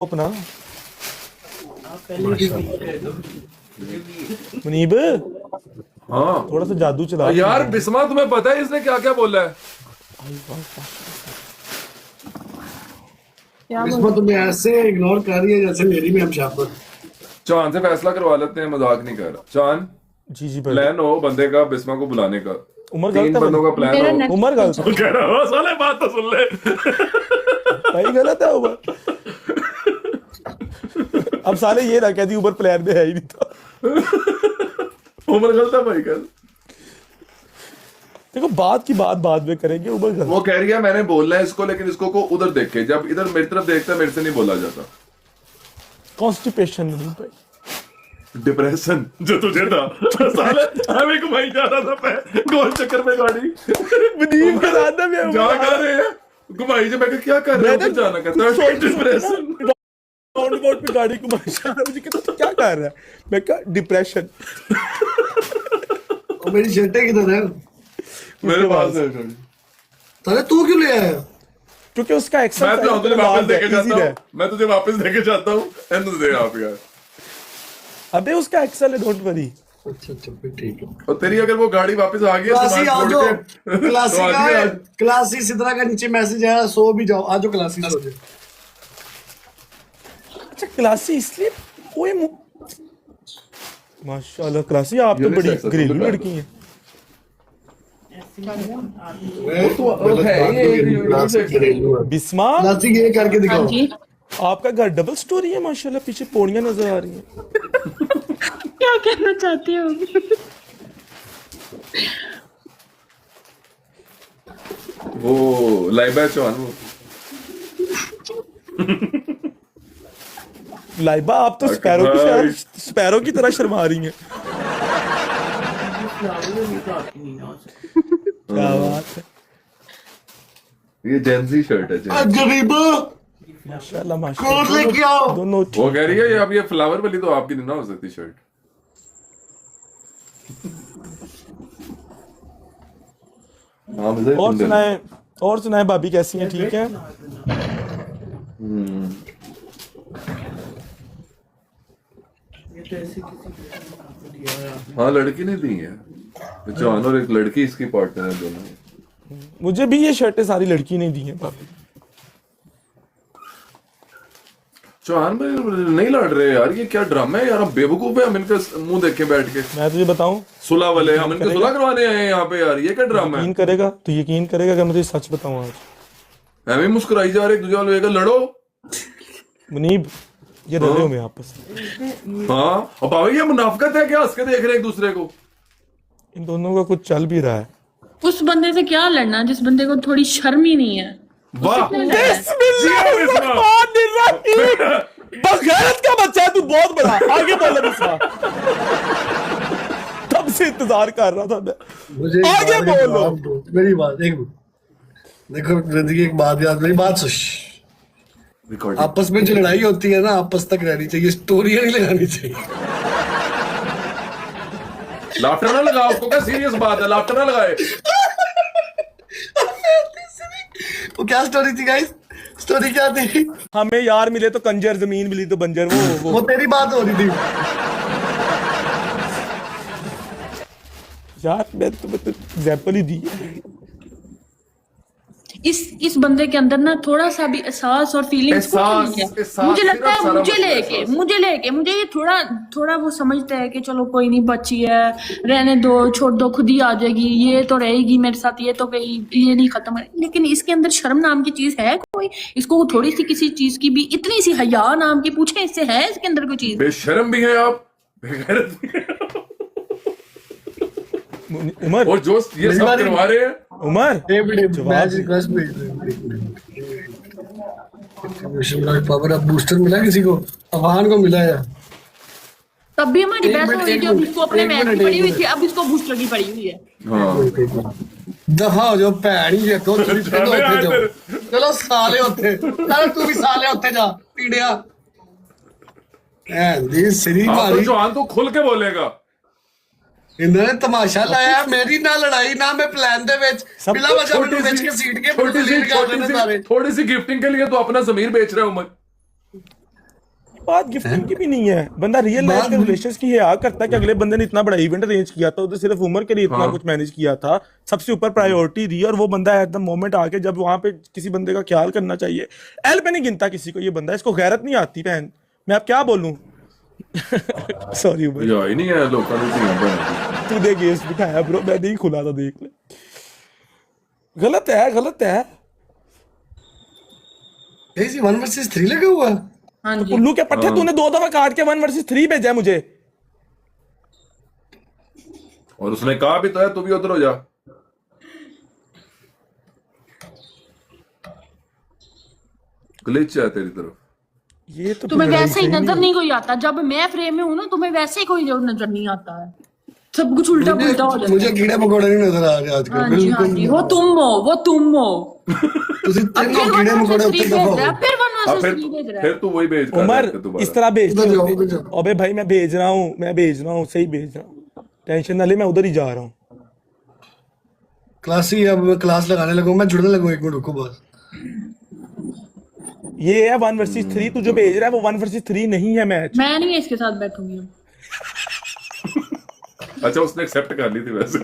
अपना मुनीब हाँ थोड़ा सा जादू चला यार बिस्मा, तुम्हें पता है इसने क्या क्या बोला है? इसमें तुम्हें ऐसे इग्नोर कर रही है जैसे मेरी भी हम शापर। चांद से फैसला करवा लेते हैं, मजाक नहीं कर रहा। चांद, जी जी भाई प्लान हो बंदे का बिस्मा को बुलाने का, उमर 3 गलत है बंदों का प्लान हो। उमर गलत है कह रहा हो साले, बात तो सुन ले। भाई गलत है उमर। अब साले ये ना कहती उमर प्लान में है ही नहीं था। उमर गलत है भाई कल। देखो बात की बात बाद में करेंगे। उमर गलत वो कह रही है मैंने बोलना है इसको, लेकिन इसको को उधर देखे, जब इधर मेरी तरफ देखता है मेरे से नहीं बोला जाता। कॉन्स्टिपेशन नहीं भाई, डिप्रेशन जो तुझे था साले, हमें घुमाई जा रहा था गोल चक्कर में गाड़ी। मुनीब के साथ ना मैं जा कर रहे हैं घुमाई, जो मैं कहा, क्या कर रहे हो? जाना करता है डिप्रेशन। राउंड पे गाड़ी को मार मुझे कहता क्या कर रहा है, मैं कहा डिप्रेशन। और मेरी शर्टें किधर है? मेरे पास है। अरे तू क्यों ले आया? क्योंकि उसका एक्सेल मैं तुझे वापस देके जाता हूँ, मैं तुझे वापस देके जाता हूँ। एंड दे आप यार। अबे उसका एक्सेल है, डोंट वरी। अच्छा फिर ठीक है। और तेरी अगर वो गाड़ी वापस आ गई क्लासी आ जाओ, क्लासी तो का आदमी है, आज- क्लासी सिद्रा का नीचे मैसेज आया, सो भी जाओ, आ जाओ क्लासी सो जाओ। अच्छा क्लासी इसलिए ओए माशाल्लाह क्लासी आप तो बड़ी Unisex है, घरेलू तो क्या? लड़की हैं। बिस्मा क्लासी ये करके दिखाओ। जी आपका घर डबल स्टोरी है माशाल्लाह, पीछे पौड़ियां नजर आ रही हैं। क्या कहना चाहती हो? वो लाइबा चौहान, वो लाइबा आप तो स्पैरो की तरह शर्मा रही हैं। क्या बात है, ये जेंजी शर्ट है जेंजी। गरीबो माशाल्लाह कौन माशाल्लाह लेके आओ? दोनों वो कह रही है ये अब ये फ्लावर वाली तो आपकी नहीं ना हो सकती शर्ट। और सुनाए भाभी कैसी हैं, ठीक है? हाँ लड़की ने दी है चौहान, और एक लड़की इसकी पार्टनर है दोनों। मुझे भी ये शर्टें सारी लड़की ने दी हैं भाभी। चौहान भाई नहीं लड़ रहे यार, ये क्या ड्रामा है यार? हम बेवकूफ है, हम इनका मुंह देखे बैठ के। मैं तुझे बताऊं, सुलह वाले हम इनके सुलह करवाने आए हैं यहाँ पे यार, ये क्या ड्रामा है? यकीन करेगा तो यकीन करेगा अगर मैं तुझे सच बताऊं आज। हमें मुस्कुराई जा रहे, दूसरे वाले लड़ो। मुनीब ये लड़े हुए आपस में, हाँ और बाबा ये मुनाफकत है क्या? हंस के देख रहे हैं एक दूसरे को। इन दोनों का कुछ चल भी रहा है। उस बंदे से क्या लड़ना जिस बंदे को थोड़ी शर्म ही नहीं है। वाह बगैरत का बच्चा है तू, बहुत बड़ा। आगे बोलो बिस्मा, तब से इंतजार कर रहा था मैं। मुझे एक आगे बात का बोलो। जवाब दो। मेरी बात एक मिनट देखो, जिंदगी एक बात याद, मेरी बात सुश। रिकॉर्डिंग आपस में जो लड़ाई होती है ना, आपस तक रहनी चाहिए, स्टोरियां नहीं लगानी चाहिए। लाफ्टर ना लगाओ, उसको क्या सीरियस बात है, लाफ्टर ना लगाए। वो क्या स्टोरी थी गाइस? स्टोरी क्या थी? हमें यार मिले तो कंजर, जमीन मिली तो बंजर। वो तेरी बात हो रही थी। यार मैं तो एग्जाम्पल ही दी है। इस बंदे के अंदर ना थोड़ा सा भी एहसास और फीलिंग्स कुछ नहीं है। एहसास मुझे लगता सिर्फ है सारा मुझे मसला लेके मुझे ये थोड़ा वो समझता है कि चलो कोई नहीं, बच्ची है, रहने दो, छोड़ दो, खुद ही आ जाएगी, ये तो रहेगी मेरे साथ, ये तो कहीं ये नहीं खत्म है। लेकिन इसके अंदर शर्म नाम की चीज है कोई? इसको थोड़ी सी किसी चीज की भी, इतनी सी हया नाम की पूछे इससे है इसके अंदर कोई चीज? बेशर्म भी है आप, बेगैरत भी है आप। उमर और जो ये सब करवा रहे हैं, उमर पावर अब बूस्टर मिला किसी को? अफगान को मिला है। तब भी हमारी एक बहस मिनट, हो रही एक थी, अब मिनट, इसको अपने एक मैच मिनट, की पड़ी एक हुई थी, मिनट। अब इसको बूस्टर की पड़ी हुई है। हाँ दफा हो जाओ भैन ही देखो, तुम भी चले होते यार जाओ। फिर। चलो साले होते, चलो तू भी साले होते जा पीड़िया। सिरी आप तो मारी चौहान तो खुल के बोलेगा। इन्होंने तमाशा लाया, मेरी ना लड़ाई ना मैं प्लान दे विच बिला वजह मैंने बेच के सीट के छोटी सी डिलीट कर देने सारे। थोड़ी सी गिफ्टिंग के लिए तो अपना जमीर बेच रहे हो उमर। बात गिफ्टिंग की भी नहीं है, बंदा रियल लाइफ के रिलेशंस की हया करता है कि अगले बंदे ने इतना बड़ा इवेंट अरेंज किया था, उधर सिर्फ उम्र के लिए इतना कुछ मैनेज किया था, सबसे ऊपर प्रायोरिटी दी, और वो बंदा एट द मोमेंट आके जब वहां पे किसी बंदे का ख्याल करना चाहिए, एल पे नहीं गिनता किसी को, ये बंदा, इसको गैरत नहीं आती बहन, मैं अब क्या बोलूं। सॉरी भाई, या ही नहीं है लोगों ने धीयां भैनां तू दे गेस दिखाया ब्रो, मैं नहीं खुला था, देख ले, गलत है, गलत है। 1 वर्सेस 3 लगा हुआ है। हाँ जी, उल्लू के पट्टे, तूने 2 दफा काट के 1 वर्सेस 3 भेजा है मुझे। और उसने कहा भी तो है, तू भी उधर हो जा। ग्लिच है तेरी तरफ। ये तो तुम्हें लड़ाई वैसे ही सही नजर नहीं कोई आता, जब मैं फ्रेम में हूँ ना तुम्हें वैसे ही कोई नजर नहीं आता है, सब कुछ उल्टा पुल्टा हो जाता मुझे है। कीड़े मकोड़े नहीं नजर आ रहे आजकल, हाँ जी, हाँ जी, वो तुम हो, वो तुम हो। ਤੁਸੀਂ अब तीनों फिर कीड़े 1 मकोड़े वर्सेस 3 उत्ते भेज दफा रहा है, हो। फिर 1 अब वर्सेस 3 भेज रहा फिर है। तू वही भेज कर उमर दोबारा। इस तरह भेज उधर जाओ, उधर जाओ। अबे भाई मैं भेज रहा हूँ, मैं भेज रहा हूँ, सही भेज रहा हूँ, टेंशन ना ले, मैं उधर ही जा रहा हूँ। क्लास ही अब मैं क्लास लगाने लगूं, मैं जुड़ने लगूं, 1 मिनट रुको बस। ये है 1 वर्सेस 3, तू जो भेज रहा है वो 1 वर्सेस 3 नहीं है मैच। मैं नहीं इसके साथ बैठूंगी। अच्छा उसने एक्सेप्ट कर ली थी वैसे।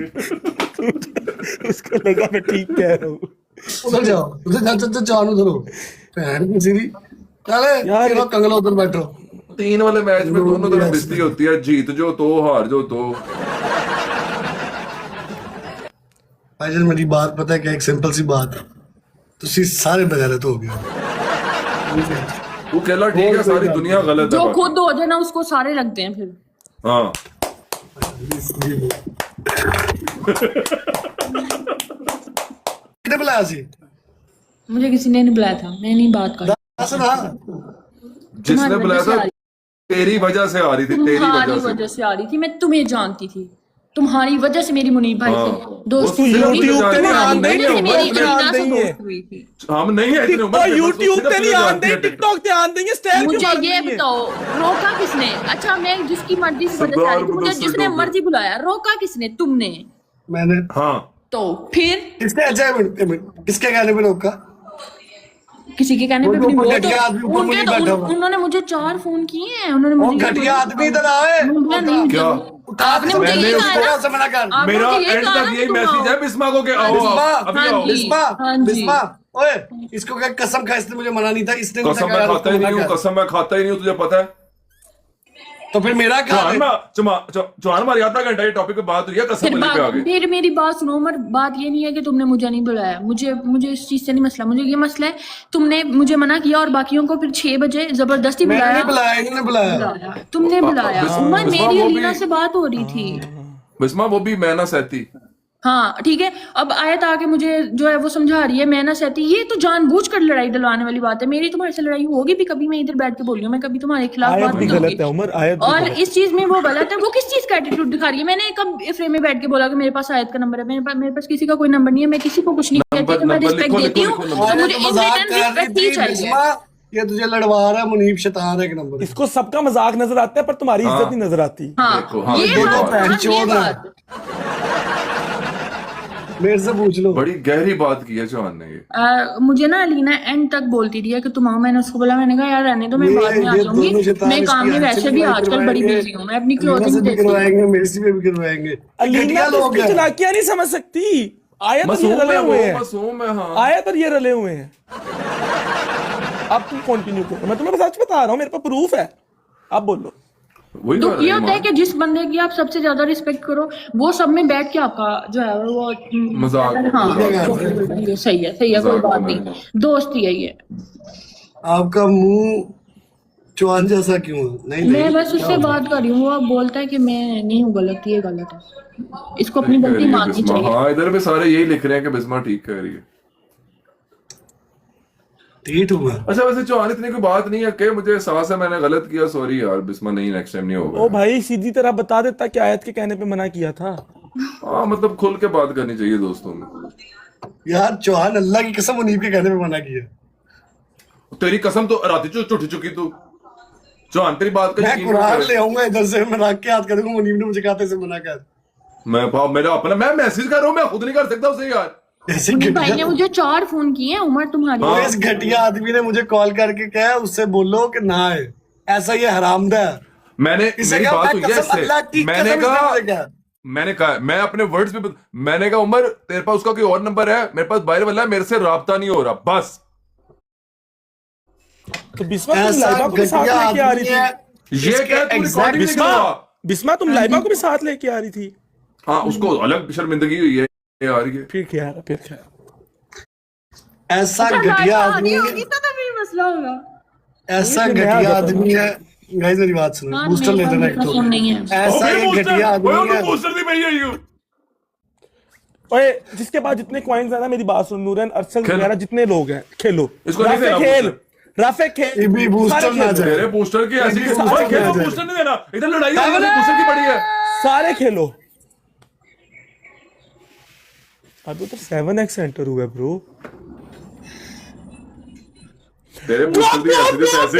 उसको लगा मैं ठीक कह रहा हूँ। उधर जाओ, उधर जा, जा जान उधर हो। भैन की सीरी चले यार, तीनों कंगला उधर बैठो। 3 वाले मैच में दोनों तरफ बिस्ती होती है, जीत जो तो हार जो तो। भाईजान मेरी बात पता है क्या, एक सिंपल सी बात है, तुसी सारे बगैरत हो गए। तू कहला ठीक है, सारी दुनिया गलत जो है। खुद हो जाए ना उसको सारे लगते हैं फिर। हाँ कितने बुलाया सी मुझे किसी ने नहीं बुलाया था, मैं नहीं बात कर दस ना, जिसने बुलाया था तेरी वजह से आ रही थी, तेरी तुम्हारी वजह से। वजह से आ रही थी, मैं तुम्हें जानती थी, तुम्हारी वजह से मेरी मुनीब भाई हाँ। से दोस्ती वो हुई, YouTube पे नहीं तुम्हारी आन देंगे, वजह से मेरी वो ध्यान अलीना से देंगे। दोस्ती हुई थी। हम नहीं है इतने टिकटॉक यूट्यूब पे नहीं आते, टिकटॉक पे आन देंगे, स्टाइल मुझे ये बताओ रोका किसने? अच्छा मैं जिसकी मर्जी से वजह से आ रही थी, मुझे जिसने मर्जी बुलाया, रोका किसने? तुमने। मैंने हाँ तो फिर किसके अच्छा एक मिनट किसके कहने पे रोका? किसी के कहने वो पे तो भी नहीं, घटिया आदमी ऊपर उनके नहीं तो बैठा हुआ। उन्होंने मुझे 4 फोन किए हैं, उन्होंने वो मुझे घटिया आदमी इधर आए, नहीं, क्या? आपने मुझे मैंने ये उसको कहा उसको मना कर। ना, आपने मेरा मुझे ये एंड कहा तक ना यही कि तुम मैसेज है आओ। बिस्मा को कि आओ बिस्मा, अभी हाँ आओ। जी। बिस्मा, हाँ जी। बिस्मा, ओए इसको क्या कसम खा, इसने मुझे मना नहीं था, इसने नहीं कसम था मैं यार खाता उसको ही मना नहीं हूँ, कर। कसम मैं खाता ही नहीं हूँ, तुझे पता है। तो फिर मेरा खा चौहान ले। चौहान हमारी आधा घंटा ये टॉपिक पे बात हुई है, कसम फिर वाली पे आ गए। फिर मेरी बात सुनो उमर, बात ये नहीं है कि तुमने मुझे नहीं बुलाया, मुझे इस चीज से नहीं मसला, मुझे ये मसला है तुमने मुझे मना किया और बाकियों को फिर 6 बजे जबरदस्ती मैंने बुलाया। नहीं बुलाया, इन्होंने बुलाया। बुलाया, तुमने बुलाया। बिस्मा- उमर बिस्मा मेरी वो भी- अलीना से बात हो रही थी। बिस्मा वो भी मैं ना सहती। हाँ ठीक है, अब आयत आके मुझे जो है वो समझा रही है, मैं ना सहती, ये तो जानबूझकर लड़ाई दिलवाने वाली बात है। मेरी तुम्हारे से लड़ाई होगी भी कभी, मैं इधर बैठ के बोल रही हूँ, मैं कभी तुम्हारे खिलाफ आयत बात भी नहीं गलत करूंगी। है उमर, आयत भी और गलत है। इस चीज में वो गलत है, वो किस चीज का एटीट्यूड दिखा रही है? मैंने कब फ्रेम में बैठ के बोला कि मेरे पास आयत का नंबर है? मेरे पास किसी का कोई नंबर नहीं है, मैं किसी को कुछ नहीं कहती, तो मैं नंबर रिस्पेक्ट लिखो, देती हूँ, लिखो, तो अरे मुझे तो इन मजाक रिटर्न कर रही रिस्पेक्ट ही थी चाहिए। बिस्मा, ये तुझे लड़वा रहा है, मुनीब शैतान है एक नंबर। इसको सबका मजाक नजर आता है पर तुम्हारी हाँ। इज्जत नहीं नजर आती। हाँ देखो, हाँ, ये देखो, बात, बहन हाँ, ये चोद है। बात। मेरे से पूछ लो। बड़ी गहरी बात की है चौहान ने ये। मुझे ना अलीना एंड तक बोलती थी कि तुम आओ, मैंने उसको बोला, मैंने कहा यार रहने दो, मैं बाद में आ ये जाऊंगी, दोनों शैतान मैं काम में इसकी वैसे भी आंखें आजकल बड़ी करवाएंगे। बिजी हूँ, मैं अपनी अलीना से क्लोथिंग भी देखती हूँ। करवाएंगे, मेरे से भी करवाएंगे। अलीना घटिया तो लोग इसकी हैं। चालाकियां नहीं समझ सकती। आयत और ये मासूम रले है हुए वो, हैं, मासूम है। हाँ आयत और ये रले हुए हैं। अब तुम कंटिन्यू करो, मैं तुम्हें सच बता रहा हूँ, मेरे पास प्रूफ है, आप बोलो। वही तो कर ये रही होता है माँ। कि जिस बंदे की आप सबसे ज्यादा रिस्पेक्ट करो, वो सब में बैठ के आपका जो है वो मजाक। हाँ मजाक। ये सही है कोई मजाक बात बनाया। नहीं, दोस्ती है ये। आपका मुंह चौहान जैसा क्यों है? नहीं मैं नहीं, बस उससे बात कर रही हूँ, वो अब बोलता है कि मैं नहीं हूँ गलत, ये गलत है, इसको अपनी ठीक कह गलती रही है माननी बिस्मा। चाहिए। हाँ इधर भी सारे यही लिख रहे हैं कि बिस्मा ठीक कह रही है। ठीक हुआ। अच्छा वैसे चौहान इतनी कोई बात नहीं है कि मुझे एहसास है मैंने गलत किया, सॉरी यार बिस्मा, नहीं नेक्स्ट टाइम नहीं ओ होगा। भाई सीधी तरह बता देता कि आयत के कहने पे मना किया था। हाँ मतलब खुल के बात करनी चाहिए दोस्तों में। यार चौहान अल्लाह की कसम मुनीब के कहने पे मना किया। तेरी कसम तो राती चुट चुकी तू। चौहान तेरी बात का मैं यकीन कुरान कर। ले आऊंगा इधर से, मैं रख के याद करूंगा, मुनीब ने मुझे कहा था इसे मना कर। मेरा अपना मैं मैसेज कर रहा हूँ, मैं खुद नहीं कर सकता उसे यार। ऐसे मुनीब भाई ने घटिया, मुझे 4 फोन किए हैं उमर तुम्हारी। वो इस घटिया आदमी ने मुझे कॉल करके कहा उससे बोलो कि ना आए, ऐसा ये हरामदा है। मैंने इसे मेरी कहा, बात हुई है कसम अल्लाह की इससे। मैंने कसम कहा इसने मुझे मैंने कहा मैं अपने वर्ड्स में मैंने कहा उमर तेरे पास उसका कोई और नंबर है, मेरे पास बाहर वाला है, मेरे से राब्ता नहीं हो रहा बस। तो बिस्मा तुम ऐसा लाइबा को भी साथ घटिया लेके आ आदमी रही है। थी। ये क्या तू exact रिकॉर्डिंग नहीं बिस्मा करवा? बिस्मा तुम लाइबा को भी साथ लेके आ रही थी। हाँ उसको अलग शर्मिंदगी हुई है यार ये। फिर क्या है, फिर क्या है? ऐसा अच्छा, घटिया लाइबा आदमी आनी है, होगी तो फिर मसला होगा। ऐसा ये मैं आ घटिया जाता हूँ। आदमी है। गाइस मेरी बात सुनो, हाँ, बूस्टर मेरे ले पास लेना भी एक तो। फोन नहीं है। ऐसा ये घटिया आदमी है। बूस्टर दी भैया यू ओए जिसके पास जितने कॉइन्स है ना, मेरी बात सुन, नूरन अरसल खेल। वगैरह जितने लोग हैं, खेलो। इसको नहीं राफे देना खेल, booster। राफे खेल, ये भी booster सारे ना खेलो। जाए। तेरे बूस्टर की ऐसी ये ओए, खेलो booster बूस्टर नहीं देना, इधर लड़ाई हो रही है, बूस्टर की पड़ी है। सारे खेलो। अभी तो 7x एंटर हुआ है ब्रो। तेरे बूस्टर की ऐसी तो ऐसे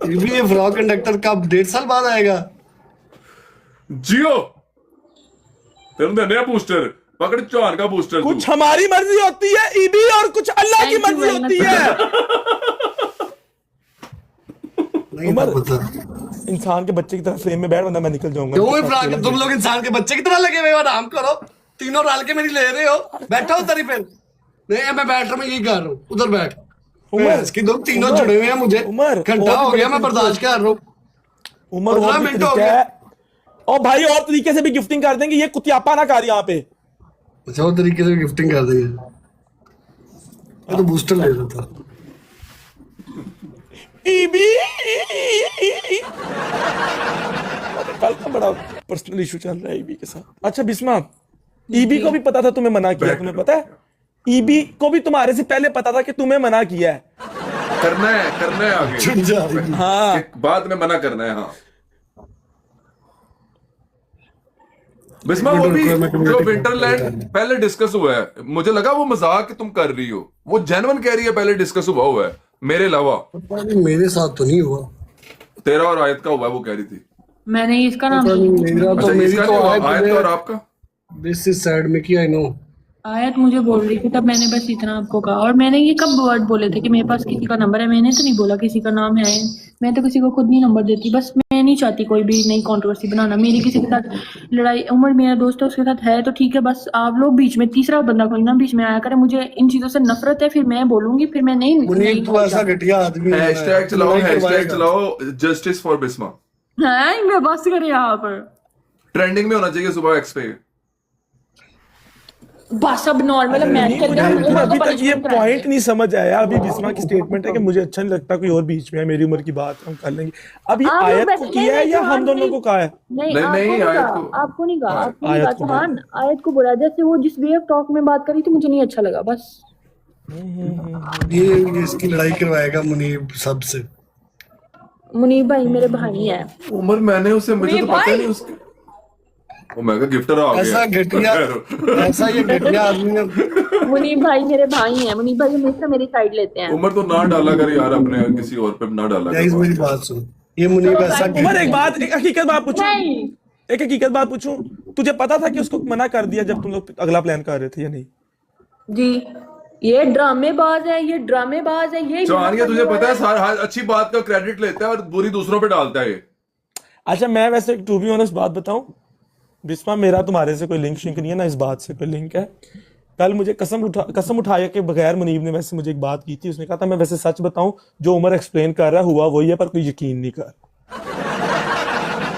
ये भी ये फ्रॉक कंडक्टर कब 1.5 साल बाद आएगा? जियो तेरे देने बूस्टर, पकड़ चौहान का बूस्टर तू। कुछ हमारी मर्जी होती है ईबी, और कुछ अल्लाह की Thank you मर्जी very होती much. है। नहीं था पता। इंसान के बच्चे की तरह फ्रेम में बैठ, वरना मैं निकल जाऊंगा। क्यों ये फ्रॉक, तुम लोग इंसान के बच्चे की तरह लगे हुए हो? आराम करो, तीनों डाल के मेरी ले रहे हो। बैठो उधर ही फिर। नहीं मैं बैठ रहा हूँ, मैं यही कर रहा हूँ, उधर बैठ। उमर, इसकी दो तीनों उमर, जुड़े हुए हैं मुझे। उमर, घंटा और हो भी गया, बड़े मैं बर्दाश्त कर रहा हूँ। उमर 15 और भी मिनट हो तरीका गए। है। और भाई और तरीके से भी गिफ्टिंग कर देंगे, ये कुतियापा ना कर यहाँ पे। अच्छा वो तरीके से गिफ्टिंग कर देंगे। मैं तो बूस्टर ले रहा था। ईबी कल का बड़ा पर्सनल इशू चल रहा है ईबी के साथ। अच्छा बिस्मा, ईबी को भी पता था तुम्हें मना किया, तुम्हें पता है? ईबी को भी तुम्हारे से पहले पता था कि तुम्हें मना किया है। करना है आगे। छुट जा रही है। हाँ बाद में मना करना है। हाँ बिस्मा वो भी जो विंटरलैंड पहले डिस्कस हुआ है, मुझे लगा वो मजाक तुम कर रही हो, वो जेन्युइन कह रही है पहले डिस्कस हुआ है मेरे अलावा। पता नहीं, मेरे साथ तो नहीं हुआ। तेरा और आयत का हुआ है वो कह रही थी। मैंने इसका नाम पता नहीं, मेरा तो अच्छा मेरी इसका तो नहीं हुआ, आयत का और आयत आपका। This is sad Mickey, I know. आयत मुझे बोल रही थी, तब मैंने बस इतना आपको कहा। और मैंने ये कब वर्ड बोले थे कि मेरे पास किसी का नंबर है? मैंने तो नहीं बोला किसी का नाम है। मैं तो किसी को खुद नहीं नंबर देती। बस मैं नहीं चाहती कोई भी नई कंट्रोवर्सी बनाना। मेरी किसी के साथ लड़ाई, उमर मेरा दोस्त है, उसके साथ है तो ठीक है, बस आप लोग बीच में, तीसरा बंदा कोई ना बीच में आया करे। मुझे इन चीजों से नफरत है, फिर मैं बोलूंगी, फिर मैं मुनीर तो ऐसा घटिया आदमी है। हैशटैग चलाओ, लड़ाई हैशटैग करवाएगा। चलाओ जस्टिस फॉर बिस्मा। है मैं बस करे यहाँ पर। ट्रेंडिंग में होना चाहिए सुबह एक्स पे। बस अब नॉर्मल मैच चल मुझे रहा है। मुझे उमर को अभी तक ये punishment कराएंगे। पॉइंट नहीं समझ आया। अभी बिस्मा की स्टेटमेंट है कि मुझे अच्छा नहीं लगता कोई और बीच में है, मेरी उम्र की बात हम कर लेंगे। अभी आप लोग आयत को बैठे किया है हैं, या चौहान हम दोनों नहीं- को कहा है? नहीं, नहीं, आपको नहीं, नहीं आयत कहा, को। आपको नहीं कहा, हाँ, आपको नहीं आयत कहा। को चौहान आयत को बोला, जैसे वो जिस वे ऑफ टॉक में बात करी थी मुझे नहीं अच्छा लगा। बस ये इसकी लड़ाई करवाएगा मुनीर सबसे। मुनीब भाई मेरे भाई हैं। उमर मैंने उसे, मुझे तो पता ही नहीं उसके। वो मैं गिफ्टर आ ऐसा गया। घटिया, ऐसा ये घटिया आदमी है। मुनीब भाई मेरे भाई हैं। मुनीब भाई हमेशा मेरी साइड लेते हैं। उमर तो ना डाला कर यार, अपने किसी और पे ना डाला गाइस मेरी कर। बात सुन, ये मुनीर ऐसा उमर एक हकीकत बात पूछूं, नहीं, एक हकीकत बात पूछूं, तुझे पता था कि उसको मना कर दिया जब तुम लोग अगला प्लान कर रहे थे या नहीं? जी ये ड्रामेबाज है, ये ड्रामेबाज है, ये चौहान, तुझे पता है सारा अच्छी बात का क्रेडिट लेता है और बुरी दूसरों पे डालता है ये। अच्छा मैं वैसे टू बी ऑनेस्ट बात बताऊं बिस्मा, मेरा तुम्हारे से कोई लिंक शिंक नहीं है ना, इस बात से कोई लिंक है। कल मुझे कसम उठाया के बगैर मुनीब ने वैसे मुझे एक बात की थी। उसने कहा था मैं वैसे सच बताऊं, जो उमर एक्सप्लेन कर रहा है हुआ वही है, पर कोई यकीन नहीं कर।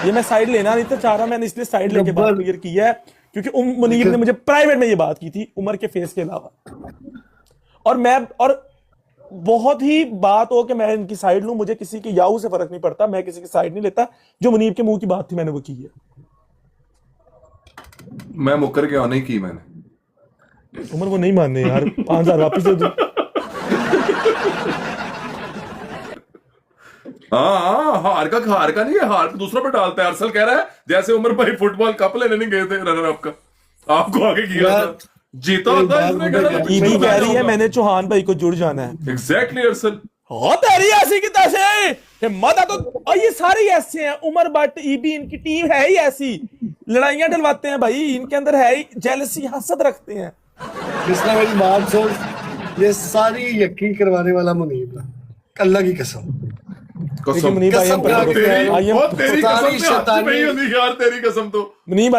ये मैं साइड लेना नहीं था चाह रहा, मैंने इसलिए साइड लेके बात क्लियर की है क्योंकि मुनीब ने मुझे प्राइवेट में ये बात की थी उमर के फेस के अलावा। और बहुत ही बात हो कि मैं इनकी साइड लूं, मुझे किसी की याहू से फर्क नहीं पड़ता, मैं किसी की साइड नहीं लेता। जो मुनीब के मुंह की बात थी मैंने वो की है। मैं मुकर के नहीं की मैंने। उमर वो नहीं मानने यार, 5,000 वापिस दे दो। हाँ हार का नहीं है, हार को दूसरों पे डालता है। अरसल कह रहा है जैसे उमर भाई फुटबॉल कप लेने नहीं गए थे रनर अप का, आपको आगे किया था, जीता होता है इसने कहा था। ईबी कह रही है मैंने चौहान भाई को जुड़ जाना है। एग्जैक्टली अरसल। हो तेरी ऐसी की तैसे हिम्मत है तो। और ये सारे ऐसे हैं, उमर बट ईबी, इनकी टीम है ही ऐसी, लड़ाइयां डलवाते हैं भाई, इनके अंदर है ही जेलसी, हसद रखते हैं। इसने मेरी बात सुन, ये सारी यकीन करवाने वाला मुनीब है, अल्लाह की कसम। देखिए मुनीब भाई, कसम हम खा के तेरी आई एम वो तेरी कसम सारी से हाथ में ही शैतानी- होती यार, तेरी कसम तो मुनीब